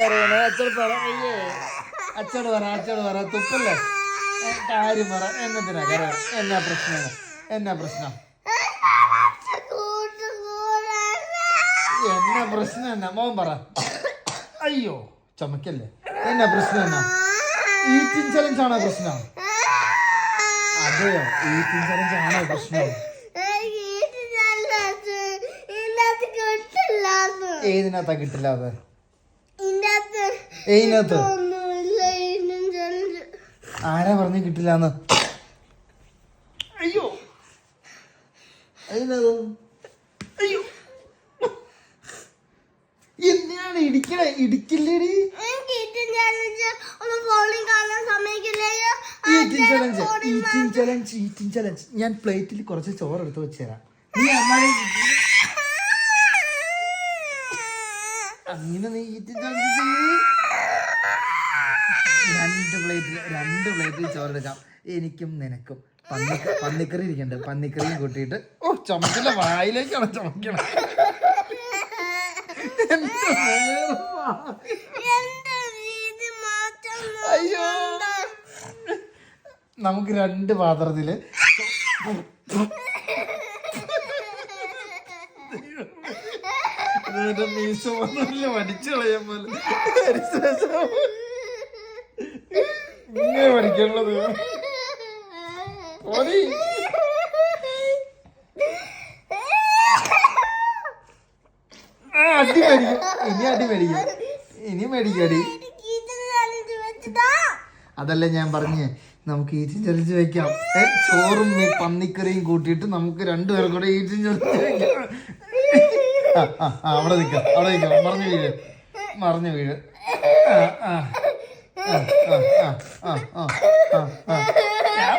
കരയണേ? അച്ഛൻ പറ. അയ്യേ അച്ഛനോട് പറ തുപ്പല്ലേ? കാര്യം പറ. എന്നതിനാ കരയണ? എന്നാ പ്രശ്നം? എന്നാ പ്രശ്നം? എന്നാ പ്രശ്നം? എന്നാ മോൻ പറ. അയ്യോ ചുമക്കല്ലേ? എന്നാ പ്രശ്നം? എന്നാ ഈറ്റിംഗ് ചലഞ്ച് ആണോ പ്രശ്നം? അതെയോ ഈറ്റിംഗ് ചലഞ്ച് ആണോ പ്രശ്നം? ഏതിനകത്താ കിട്ടില്ലാതെ? ഏതിനകത്ത്? ആരാ പറഞ്ഞു കിട്ടില്ലാന്ന്? അയ്യോ അതിനകത്ത് അയ്യോ എന്തിനാണ് ഇടിക്കണേ? ഇടിക്കില്ലേടി. ഈറ്റിംഗ് ചലഞ്ച് ഞാൻ പ്ലേറ്റിൽ കുറച്ച് ചോറ് എടുത്ത് വെച്ചുതരാം. നീ അങ്ങനെ നീ ഈറ്റിംഗ് ചലഞ്ച് ചെയ്യ്. രണ്ട് പ്ലേറ്റിൽ ചോറെടുക്കാം. എനിക്കും നിനക്കും. പന്നിക്കറി ഇരിക്കണ്ട്. പന്നിക്കറിയും കൂട്ടിയിട്ട് ചുമക്കല വായിലേക്കാണ് ചുമക്കണം. അയ്യോ നമുക്ക് 2 പാത്രത്തില് മീശ വടിച്ചു കളയാൻ പോലെ ഇങ്ങനെ പഠിക്കാനുള്ളത് അടി മേടിക്കും. ഇനി മേടിക്കടി. അതല്ലേ ഞാൻ പറഞ്ഞേ നമുക്ക് ഈറ്റിംഗ് ചലഞ്ച് വെക്കാം. ചോറും പന്നിക്കറിയും കൂട്ടിയിട്ട് നമുക്ക് 2 പേർ കൂടെ ഈറ്റിംഗ് ചലഞ്ച് വെക്കാം. അവിടെ നിൽക്കാം. മറിഞ്ഞു വീഴ്. ഞാൻ